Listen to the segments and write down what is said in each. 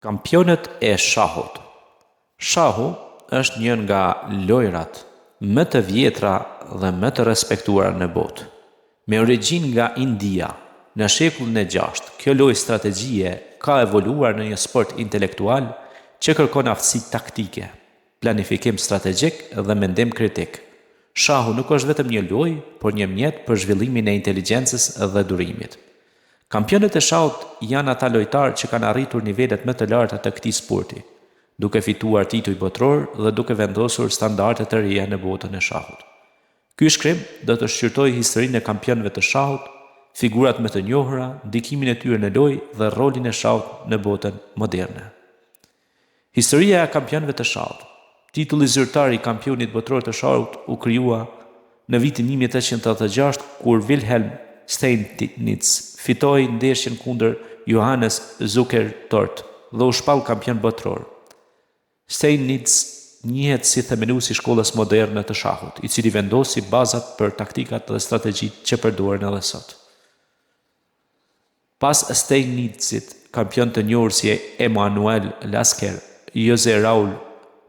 Kampionët e shahut. Shahu është një nga lojrat më të vjetra dhe më të respektuara në botë. Me origjinë nga India, në shekullin e 6, kjo lojë strategjie ka evoluar në një sport intelektual që kërkon aftësi taktike, planifikim strategjik dhe mendim kritik. Shahu nuk është vetëm një lojë, por një mjet për zhvillimin e inteligjencës dhe durimit. Kampionët e shahut janë ata lojtarë që kanë arritur nivelet më të larta të këtij sporti, duke fituar tituj botror dhe duke vendosur standarde të reja në botën e shahut. Ky shkrim do të shqyrtojë historinë e kampionëve të shahut, figurat më të njohura, ndikimin e tyre në lojë dhe rolin e shahut në botën moderne. Historia e kampionëve të shahut. Titulli zyrtar i kampionit botror të shahut u krijua në vitin 1886 kur Wilhelm Steinitz fitoi ndeshjen kundër Johannes Zukertort dhe u shpall kampion botror. Steinitz njihet si themeluesi i shkollës moderne të shahut, i cili vendosi bazat për taktikat dhe strategjitë që përdoren edhe sot. Pas Steinitzit, kampion të njohur si Emanuel Lasker, Jose Raul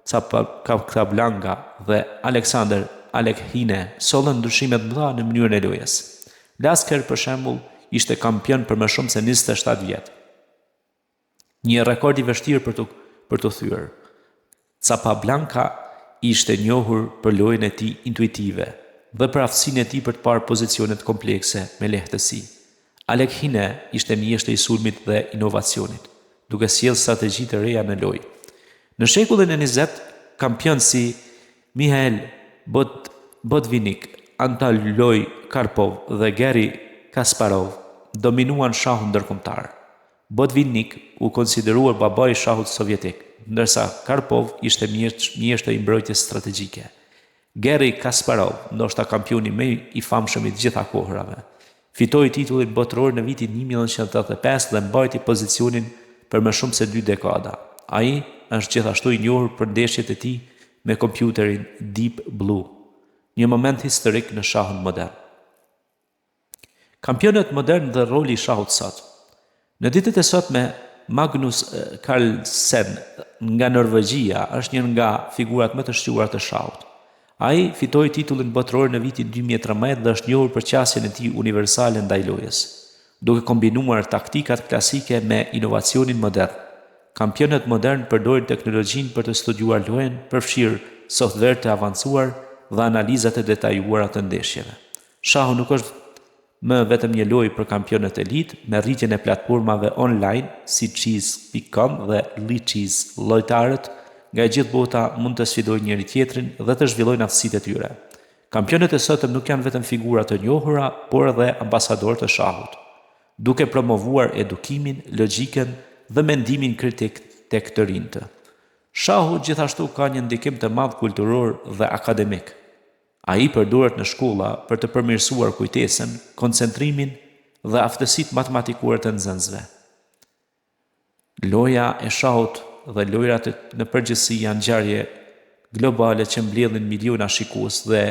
Capablanca dhe Alexander Alekhine sollën ndryshime të mëdha në mënyrën e lojës. Lasker, për shembull, ishte kampion për më shumë se 27 vjet. Një rekord i vështirë për të thyer. Capablanca ishte njohur për lojën e tij intuitive dhe për aftësinë e tij për të parë pozicionet komplekse me lehtësi. Alekhine ishte mjeshtri i sulmit dhe inovacionit, duke sjellë strategji të reja në lojë. Në shekullin e 20, kampion si Mihail Botvinnik, Anatoliy Karpov dhe Garry Kasparov dominuan shahun ndërkombëtar. Botvinnik u konsideruar babai i shahut sovjetik, ndërsa Karpov ishte mjeshtri i mbrojtjes strategjike. Garry Kasparov, ndoshta kampioni më i famshëm i të gjitha kohërave, fitoi titullin botror në vitin 1985 dhe mbajti pozicionin për më shumë se 2 dekada. Ai është gjithashtu i njohur për ndeshjet e tij me kompjuterin Deep Blue, një moment historik në shahun modern. Kampionët modern dhe roli i shahut sot. Në ditët e sotme, Magnus Carlsen nga Norvegjia është një nga figurat më të shquara të shahut. Ai fitoi titullin botror në vitin 2013 dhe është njohur për qasjen e tij universale ndaj lojës, duke kombinuar taktikat klasike me inovacionin modern. Kampionët modern përdorin teknologjinë për të studiuar lojën, përfshirë software të avancuar dhe analizat e detajuara të ndeshjeve. Shahu nuk është më vetëm një lojë për kampionët elit, me rritjen e platformave online si chess.com dhe Lichess, lojtarët nga gjithë bota mund të sfidojnë njëri tjetrin dhe të zhvillojnë aftësitë e tyre. Kampionët e sotëm nuk janë vetëm figura të njohura, por edhe ambasadorë të shahut, duke promovuar edukimin, logjikën dhe mendimin kritik tek të rinjtë. Shahu gjithashtu ka një ndikim të madh kulturor dhe akademik. Ai përdoret në shkolla për të përmirësuar kujtesën, koncentrimin dhe aftësitë matematikore të nxënësve. Loja e shahut dhe lojrat në përgjithësi janë ngjarje globale që mbledhin miliona shikues dhe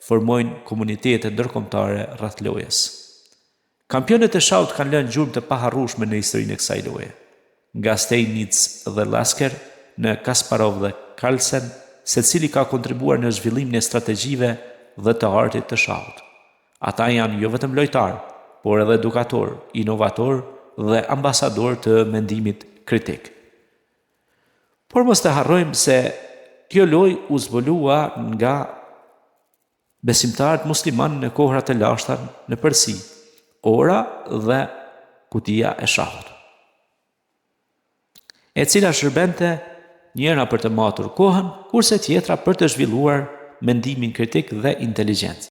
formojnë komunitete ndërkombëtare rreth lojës. Kampionët e shahut kanë lënë gjurmë të paharrueshme në historinë e kësaj loje. Nga Steinitz dhe Lasker në Kasparov dhe Carlsen, secili ka kontribuar në zhvillimin e strategjive dhe të artit të shahut. Ata janë jo vetëm lojtar, por edhe edukator, inovator dhe ambasador të mendimit kritik. Por mos të harrojmë se kjo lojë u zbulua nga besimtarët musliman në kohrat e lashta në Persi, ora dhe kutia e shahut, e cila shërbente njëra për të matur kohën, kurse tjetra për të zhvilluar mendimin kritik dhe inteligjencë.